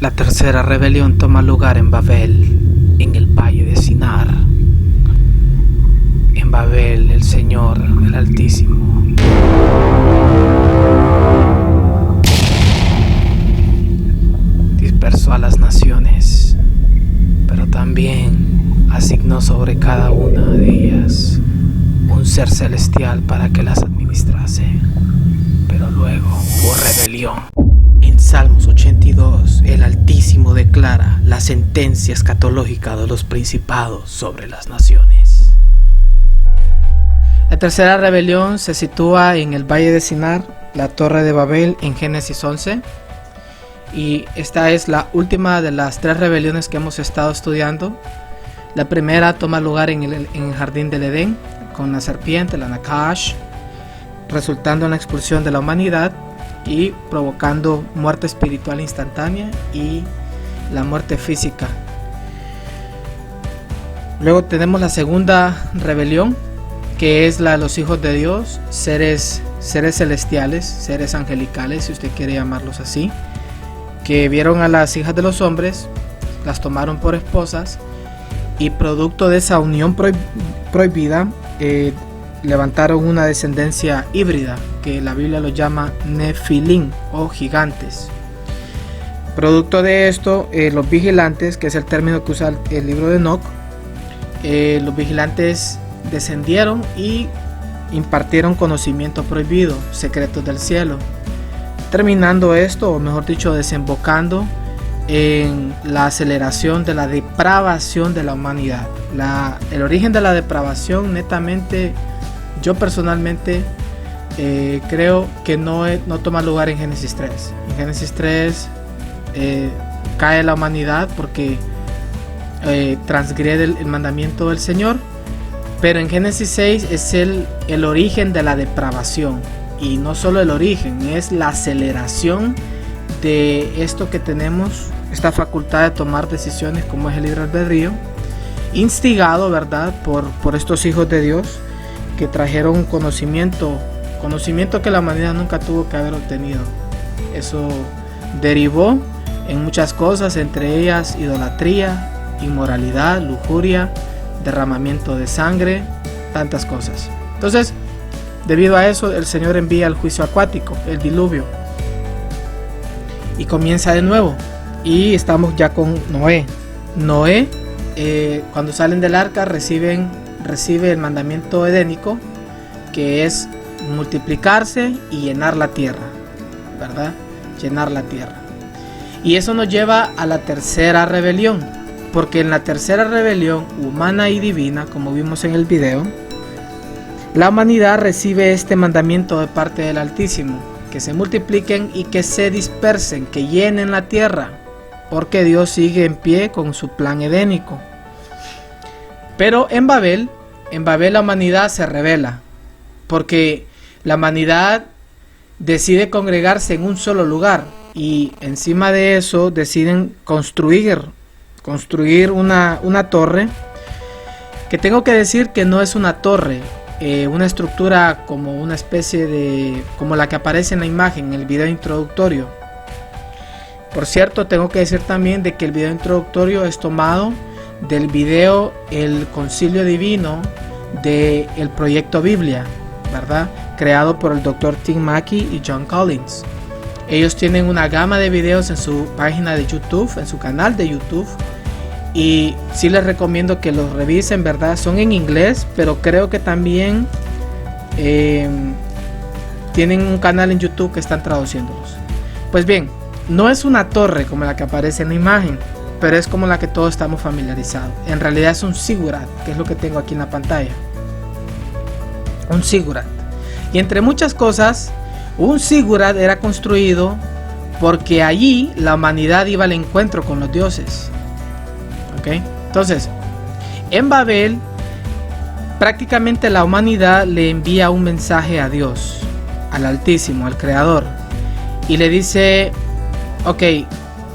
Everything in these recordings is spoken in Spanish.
La tercera rebelión toma lugar en Babel, en el valle de Sinar. En Babel, el Señor, el Altísimo, dispersó a las naciones, pero también asignó sobre cada una de ellas un ser celestial para que las administrase. Pero luego hubo rebelión. En Salmos 82, el Altísimo declara la sentencia escatológica de los principados sobre las naciones. La tercera rebelión se sitúa en el valle de Sinar, la Torre de Babel, en Génesis 11. Y esta es la última de las tres rebeliones que hemos estado estudiando. La primera toma lugar en el jardín del Edén, con la serpiente, la Nakash, resultando en la expulsión de la humanidad y provocando muerte espiritual instantánea y la muerte física. Luego tenemos la segunda rebelión, que es la de los hijos de Dios, seres celestiales, seres angelicales, si usted quiere llamarlos así, que vieron a las hijas de los hombres, las tomaron por esposas y producto de esa unión prohibida levantaron una descendencia híbrida que la Biblia lo llama Nefilim o gigantes. Producto de esto, los vigilantes, que es el término que usa el libro de Enoc, los vigilantes descendieron y impartieron conocimiento prohibido, secretos del cielo, terminando esto, o mejor dicho, desembocando en la aceleración de la depravación de la humanidad. El origen de la depravación, netamente, yo personalmente creo que no toma lugar en Génesis 3. En Génesis 3 cae la humanidad porque transgrede el mandamiento del Señor, pero en Génesis 6 es el origen de la depravación. Y no solo el origen, es la aceleración de esto que tenemos, esta facultad de tomar decisiones como es el libre albedrío, instigado, ¿verdad?, por estos hijos de Dios que trajeron un conocimiento que la humanidad nunca tuvo que haber obtenido. Eso derivó en muchas cosas, entre ellas idolatría, inmoralidad, lujuria, derramamiento de sangre, tantas cosas. Entonces, debido a eso, el Señor envía el juicio acuático, el diluvio, y comienza de nuevo. Y estamos ya con Noé. Noé, cuando salen del arca, recibe el mandamiento edénico, que es multiplicarse y llenar la tierra, ¿verdad? Llenar la tierra. Y eso nos lleva a la tercera rebelión, porque en la tercera rebelión humana y divina, como vimos en el video, la humanidad recibe este mandamiento de parte del Altísimo, que se multipliquen y que se dispersen, que llenen la tierra, porque Dios sigue en pie con su plan edénico. Pero en Babel la humanidad se rebela, porque la humanidad decide congregarse en un solo lugar, y encima de eso deciden construir una torre, que tengo que decir que no es una torre, una estructura como una especie de, como la que aparece en la imagen, en el video introductorio. Por cierto, tengo que decir también de que el video introductorio es tomado del video El Concilio Divino del proyecto Biblia, ¿verdad?, creado por el Dr. Tim Mackie y John Collins. Ellos tienen una gama de videos en su página de YouTube, en su canal de YouTube, y sí les recomiendo que los revisen, ¿verdad? Son en inglés, pero creo que también tienen un canal en YouTube que están traduciéndolos. Pues bien, no es una torre como la que aparece en la imagen, pero es como la que todos estamos familiarizados. En realidad es un zigurat, que es lo que tengo aquí en la pantalla. Un zigurat. Y entre muchas cosas, un zigurat era construido porque allí la humanidad iba al encuentro con los dioses. ¿Okay? Entonces, en Babel, prácticamente la humanidad le envía un mensaje a Dios, al Altísimo, al Creador, y le dice: ok,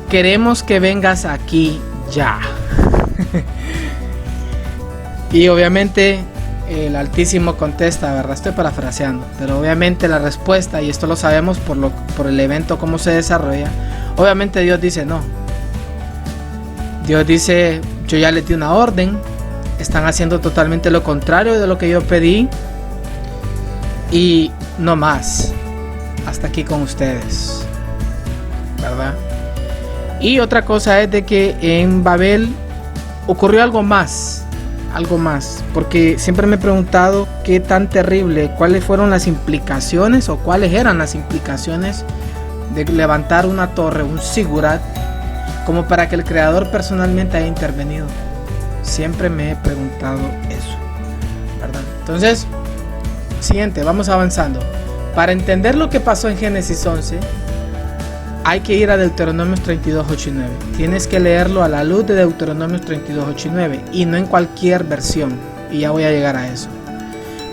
queremos que vengas aquí ya. Y obviamente el Altísimo contesta, ¿verdad? Estoy parafraseando, pero obviamente la respuesta, y esto lo sabemos por el evento, cómo se desarrolla, obviamente Dios dice: no, Dios dice, yo ya les di una orden, están haciendo totalmente lo contrario de lo que yo pedí y no más, hasta aquí con ustedes, ¿verdad? Y otra cosa es de que en Babel ocurrió algo más, porque siempre me he preguntado qué tan terrible, cuáles fueron las implicaciones o cuáles eran las implicaciones de levantar una torre, un zigurat, como para que el creador personalmente haya intervenido. Siempre me he preguntado eso, ¿verdad? Entonces, siguiente, vamos avanzando. Para entender lo que pasó en Génesis 11, hay que ir a Deuteronomios 32, 8 y 9. Tienes que leerlo a la luz de Deuteronomios 32, 8 y 9 y no en cualquier versión. Y ya voy a llegar a eso.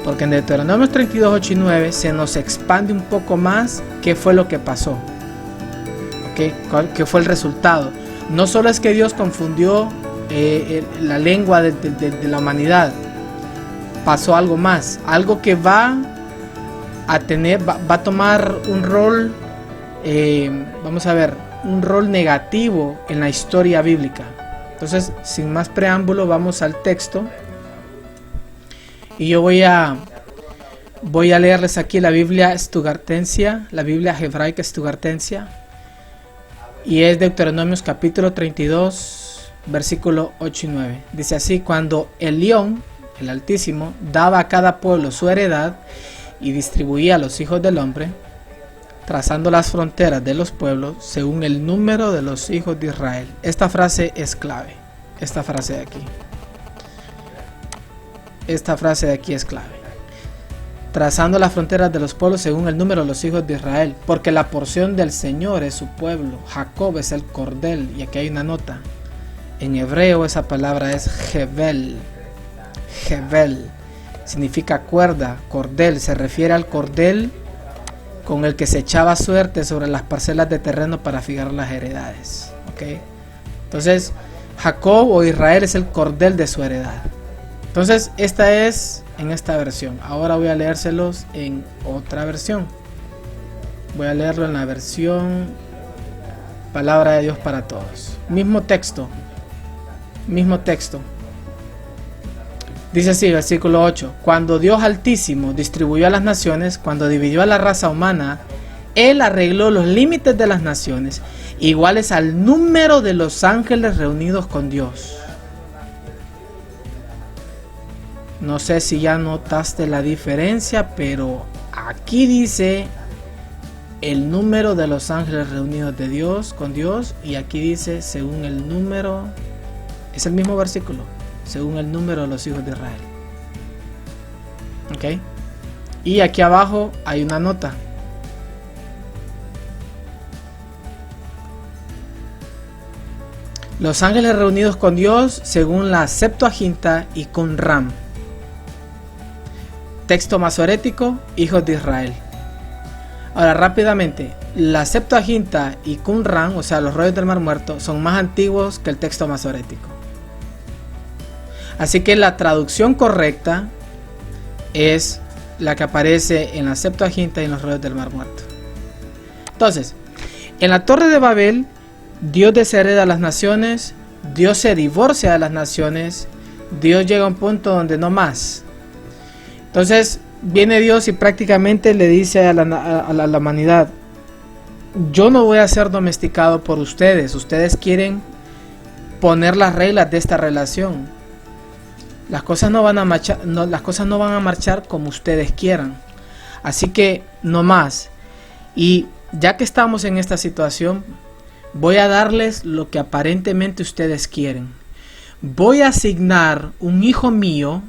Porque en Deuteronomios 32, 8 y 9 se nos expande un poco más qué fue lo que pasó. ¿Okay? ¿Qué fue el resultado? No solo es que Dios confundió la lengua de la humanidad. Pasó algo más. Algo que va a tomar un rol... vamos a ver, un rol negativo en la historia bíblica. Entonces, sin más preámbulo, vamos al texto y yo voy a leerles aquí la Biblia Stuttgartensia, la Biblia hebraica Stuttgartensia, y es Deuteronomios capítulo 32 versículo 8 y 9. Dice así: cuando Elión, el Altísimo, daba a cada pueblo su heredad y distribuía a los hijos del hombre, trazando las fronteras de los pueblos según el número de los hijos de Israel. Esta frase es clave. Esta frase de aquí es clave. Trazando las fronteras de los pueblos según el número de los hijos de Israel. Porque la porción del Señor es su pueblo. Jacob es el cordel. Y aquí hay una nota. En hebreo esa palabra es Hevel. Hevel significa cuerda, cordel. Se refiere al cordel con el que se echaba suerte sobre las parcelas de terreno para fijar las heredades. ¿Okay? Entonces, Jacob o Israel es el cordel de su heredad. Entonces, esta es en esta versión. Ahora voy a leérselos en otra versión. Voy a leerlo en la versión Palabra de Dios para Todos. Mismo texto. Dice así, versículo 8. Cuando Dios Altísimo distribuyó a las naciones, cuando dividió a la raza humana, Él arregló los límites de las naciones, iguales al número de los ángeles reunidos con Dios. No sé si ya notaste la diferencia, pero aquí dice el número de los ángeles reunidos de Dios con Dios, y aquí dice según el número, es el mismo versículo, según el número de los hijos de Israel. ¿Ok? Y aquí abajo hay una nota. Los ángeles reunidos con Dios según la Septuaginta y Qumran. Texto masorético, hijos de Israel. Ahora rápidamente, la Septuaginta y Qumran, o sea los rollos del Mar Muerto, son más antiguos que el texto masorético. Así que la traducción correcta es la que aparece en la Septuaginta y en los rollos del Mar Muerto. Entonces, en la Torre de Babel, Dios deshereda a las naciones, Dios se divorcia de las naciones, Dios llega a un punto donde no más. Entonces, viene Dios y prácticamente le dice a la humanidad: yo no voy a ser domesticado por ustedes, ustedes quieren poner las reglas de esta relación. Las cosas no van a marchar como ustedes quieran. Así que no más. Y ya que estamos en esta situación, voy a darles lo que aparentemente ustedes quieren. Voy a asignar un hijo mío,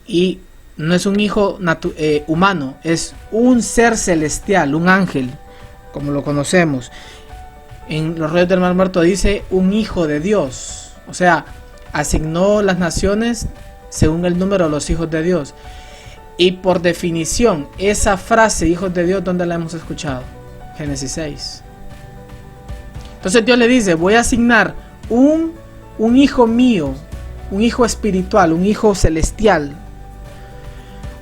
y no es un hijo humano, es un ser celestial, un ángel, como lo conocemos. En los rollos del Mar Muerto dice un hijo de Dios. O sea, asignó las naciones según el número de los hijos de Dios. Y por definición, esa frase, hijos de Dios, ¿dónde la hemos escuchado? Génesis 6. Entonces Dios le dice: voy a asignar un hijo mío, un hijo espiritual, un hijo celestial,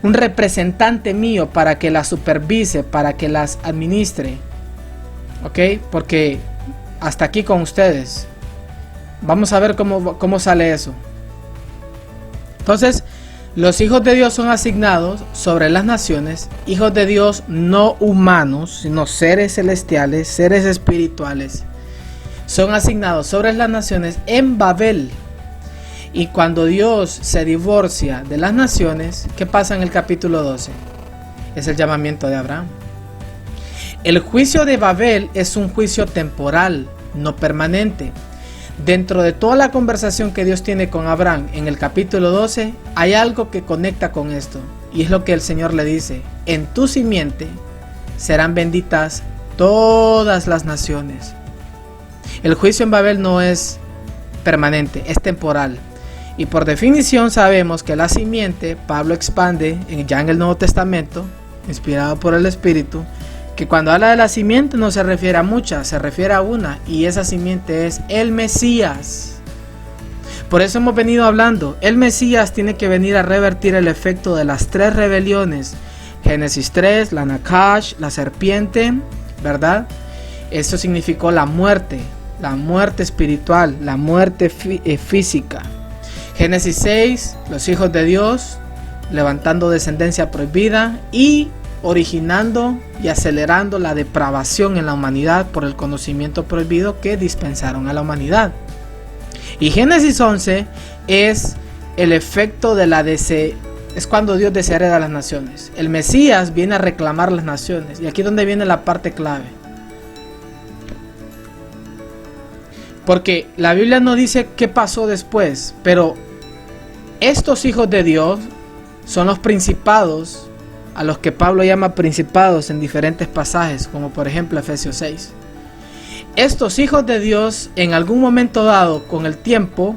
un representante mío para que las supervise, para que las administre. ¿Ok? Porque hasta aquí con ustedes. Vamos a ver cómo sale eso. Entonces, los hijos de Dios son asignados sobre las naciones, hijos de Dios no humanos, sino seres celestiales, seres espirituales. Son asignados sobre las naciones en Babel. Y cuando Dios se divorcia de las naciones, ¿qué pasa en el capítulo 12? Es el llamamiento de Abraham. El juicio de Babel es un juicio temporal, no permanente. Dentro de toda la conversación que Dios tiene con Abraham en el capítulo 12, hay algo que conecta con esto. Y es lo que el Señor le dice: en tu simiente serán benditas todas las naciones. El juicio en Babel no es permanente, es temporal. Y por definición sabemos que la simiente, Pablo expande ya en el Nuevo Testamento, inspirado por el Espíritu, que cuando habla de la simiente no se refiere a muchas, se refiere a una, y esa simiente es el Mesías. Por eso hemos venido hablando, el Mesías tiene que venir a revertir el efecto de las 3 rebeliones. Génesis 3, la Nakash, la serpiente, ¿verdad? Eso significó la muerte espiritual, la muerte física. Génesis 6, los hijos de Dios levantando descendencia prohibida y originando y acelerando la depravación en la humanidad por el conocimiento prohibido que dispensaron a la humanidad. Y Génesis 11 es el efecto de es cuando Dios deshereda a las naciones. El Mesías viene a reclamar las naciones, y aquí es donde viene la parte clave. Porque la Biblia no dice qué pasó después, pero estos hijos de Dios son los principados, a los que Pablo llama principados en diferentes pasajes, como por ejemplo Efesios 6. Estos hijos de Dios en algún momento dado, con el tiempo,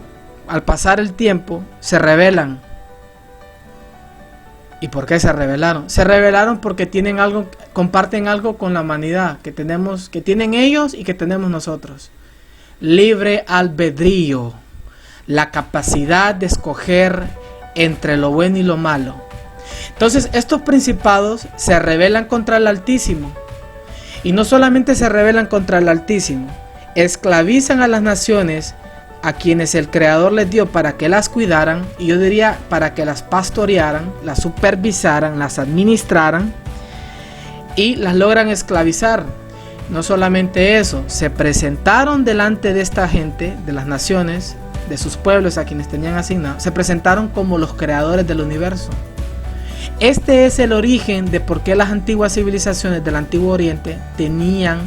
al pasar el tiempo, se rebelan. ¿Y por qué se rebelaron? Se rebelaron porque tienen algo, comparten algo con la humanidad que tienen ellos y que tenemos nosotros. Libre albedrío, la capacidad de escoger entre lo bueno y lo malo. Entonces estos principados se rebelan contra el Altísimo, y no solamente se rebelan contra el Altísimo, esclavizan a las naciones a quienes el Creador les dio para que las cuidaran, y yo diría para que las pastorearan, las supervisaran, las administraran, y las logran esclavizar. No solamente eso, se presentaron delante de esta gente, de las naciones, de sus pueblos a quienes tenían asignados, se presentaron como los creadores del universo. Este es el origen de por qué las antiguas civilizaciones del Antiguo Oriente tenían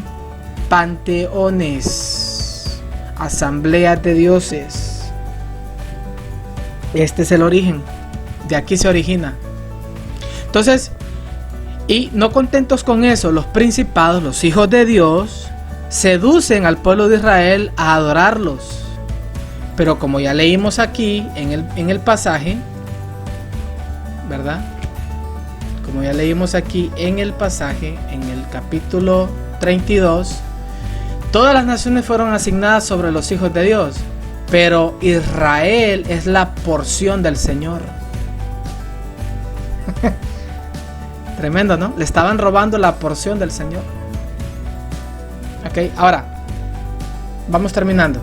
panteones, asambleas de dioses. Este es el origen, de aquí se origina. Entonces, y no contentos con eso, los principados, los hijos de Dios, seducen al pueblo de Israel a adorarlos. Pero como ya leímos aquí en el pasaje, ¿verdad? Como ya leímos aquí en el pasaje, en el capítulo 32, todas las naciones fueron asignadas sobre los hijos de Dios, pero Israel es la porción del Señor. Tremendo, ¿no? Le estaban robando la porción del Señor. Ok, ahora vamos terminando.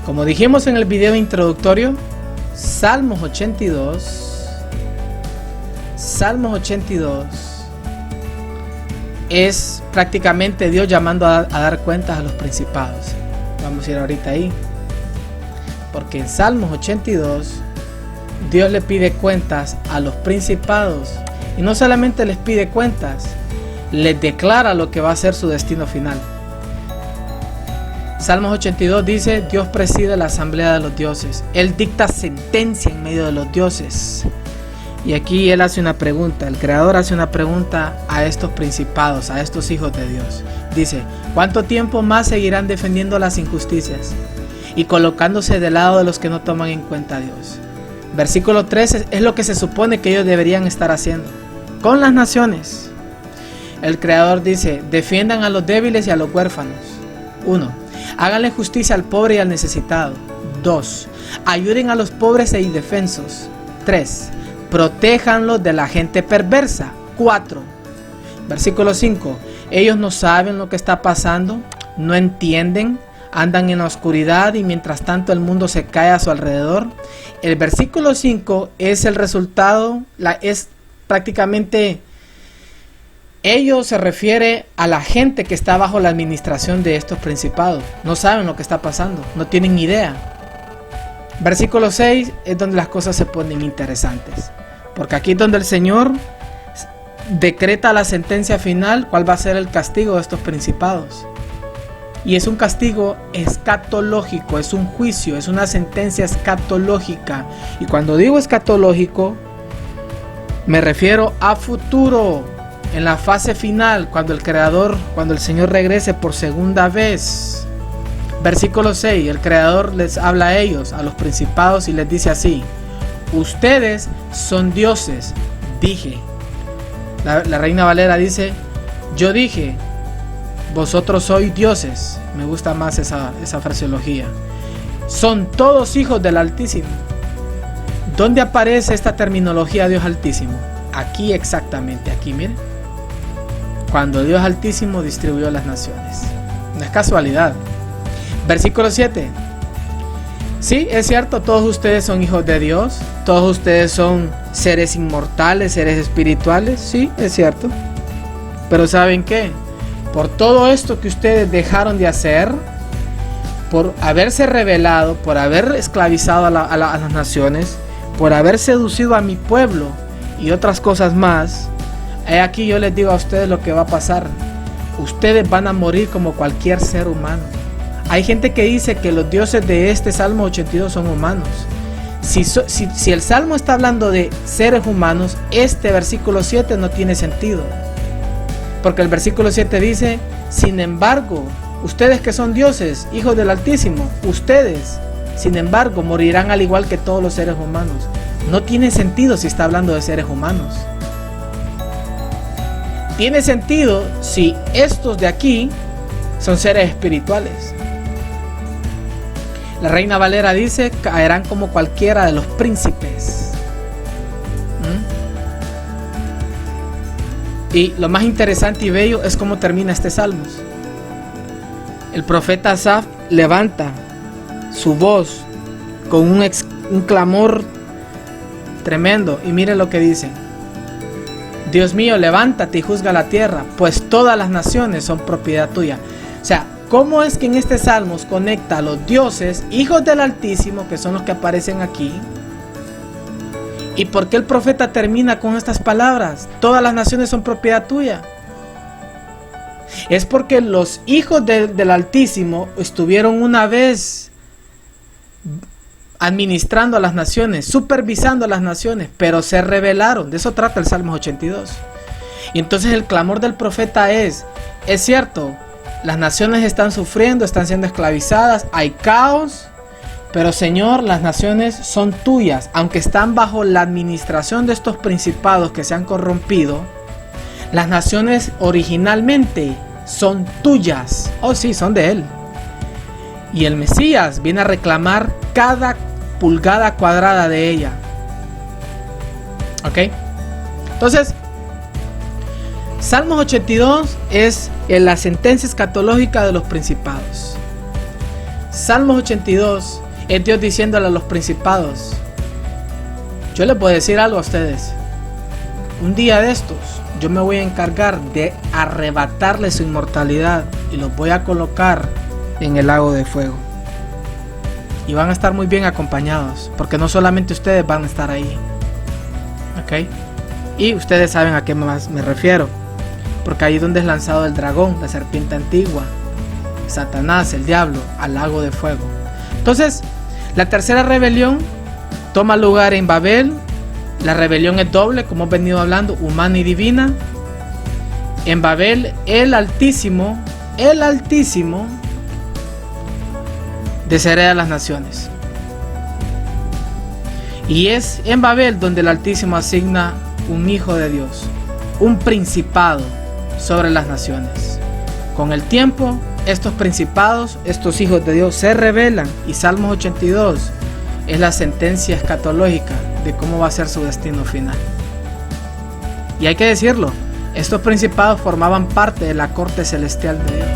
Como dijimos en el video introductorio, Salmos 82 es prácticamente Dios llamando a dar cuentas a los principados. Vamos a ir ahorita ahí, porque en Salmos 82 Dios le pide cuentas a los principados, y no solamente les pide cuentas, les declara lo que va a ser su destino final. Salmos 82 dice: Dios preside la asamblea de los dioses, Él dicta sentencia en medio de los dioses. Y aquí Él hace una pregunta, el Creador hace una pregunta a estos principados, a estos hijos de Dios. Dice: ¿cuánto tiempo más seguirán defendiendo las injusticias y colocándose del lado de los que no toman en cuenta a Dios? Versículo 13 es lo que se supone que ellos deberían estar haciendo con las naciones. El Creador dice: defiendan a los débiles y a los huérfanos. 1. Háganle justicia al pobre y al necesitado. 2. Ayuden a los pobres e indefensos. 3. Protéjanlos de la gente perversa. 4. Versículo 5. Ellos no saben lo que está pasando, no entienden, andan en la oscuridad y mientras tanto el mundo se cae a su alrededor. El versículo 5 es el resultado, es prácticamente, ello se refiere a la gente que está bajo la administración de estos principados. No saben lo que está pasando, no tienen idea. Versículo 6 es donde las cosas se ponen interesantes, porque aquí es donde el Señor decreta la sentencia final, cuál va a ser el castigo de estos principados. Y es un castigo escatológico, es un juicio, es una sentencia escatológica. Y cuando digo escatológico, me refiero a futuro, en la fase final, cuando el Señor regrese por segunda vez. Versículo 6, el Creador les habla a ellos, a los principados, y les dice así: ustedes son dioses, dije. La Reina Valera dice: yo dije, vosotros sois dioses. Me gusta más esa fraseología. Son todos hijos del Altísimo. ¿Dónde aparece esta terminología Dios Altísimo? Aquí exactamente, aquí miren. Cuando Dios Altísimo distribuyó las naciones. No es casualidad. Versículo 7. Sí, es cierto, todos ustedes son hijos de Dios. Todos ustedes son seres inmortales, seres espirituales. Sí, es cierto. Pero ¿saben qué? Por todo esto que ustedes dejaron de hacer, por haberse rebelado, por haber esclavizado a las naciones, por haber seducido a mi pueblo y otras cosas más, aquí yo les digo a ustedes lo que va a pasar. Ustedes van a morir como cualquier ser humano. Hay gente que dice que los dioses de este Salmo 82 son humanos. Si el Salmo está hablando de seres humanos, este versículo 7 no tiene sentido. Porque el versículo 7 dice: sin embargo, ustedes que son dioses, hijos del Altísimo, ustedes, sin embargo, morirán al igual que todos los seres humanos. No tiene sentido si está hablando de seres humanos. Tiene sentido si estos de aquí son seres espirituales. La Reina Valera dice: caerán como cualquiera de los príncipes. Y lo más interesante y bello es cómo termina este Salmos. El profeta Asaf levanta su voz con un clamor tremendo. Y mire lo que dice: Dios mío, levántate y juzga la tierra, pues todas las naciones son propiedad tuya. O sea, ¿cómo es que en este Salmos conecta a los dioses, hijos del Altísimo, que son los que aparecen aquí? ¿Y por qué el profeta termina con estas palabras? Todas las naciones son propiedad tuya. Es porque los hijos del Altísimo estuvieron una vez administrando a las naciones, supervisando a las naciones, pero se rebelaron. De eso trata el Salmo 82. Y entonces el clamor del profeta es cierto, las naciones están sufriendo, están siendo esclavizadas, hay caos, pero Señor, las naciones son tuyas. Aunque están bajo la administración de estos principados que se han corrompido, las naciones originalmente son tuyas. Oh sí, son de Él. Y el Mesías viene a reclamar cada pulgada cuadrada de ella. ¿Ok? Entonces, Salmos 82 es la sentencia escatológica de los principados. Salmos 82 es Dios diciéndole a los principados: yo les puedo decir algo a ustedes. Un día de estos yo me voy a encargar de arrebatarles su inmortalidad y los voy a colocar en el lago de fuego. Y van a estar muy bien acompañados, porque no solamente ustedes van a estar ahí. ¿Ok? Y ustedes saben a qué más me refiero. Porque ahí es donde es lanzado el dragón, la serpiente antigua, Satanás, el diablo, al lago de fuego. Entonces, la tercera rebelión toma lugar en Babel. La rebelión es doble, como hemos venido hablando, humana y divina. En Babel, el Altísimo deshereda las naciones. Y es en Babel donde el Altísimo asigna un hijo de Dios, un principado sobre las naciones. Con el tiempo, estos principados, estos hijos de Dios se rebelan, y Salmos 82 es la sentencia escatológica de cómo va a ser su destino final. Y hay que decirlo, estos principados formaban parte de la corte celestial de Dios.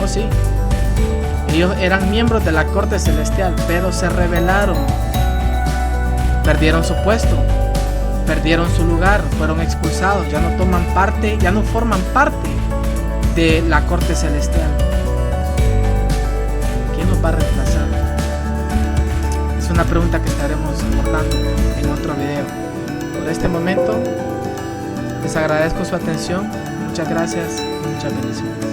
Oh sí, Ellos eran miembros de la corte celestial, pero se rebelaron, perdieron su puesto, perdieron su lugar, fueron expulsados, ya no toman parte, ya no forman parte de la corte celestial. ¿Quién nos va a reemplazar? Es una pregunta que estaremos abordando en otro video. Por este momento les agradezco su atención, muchas gracias y muchas bendiciones.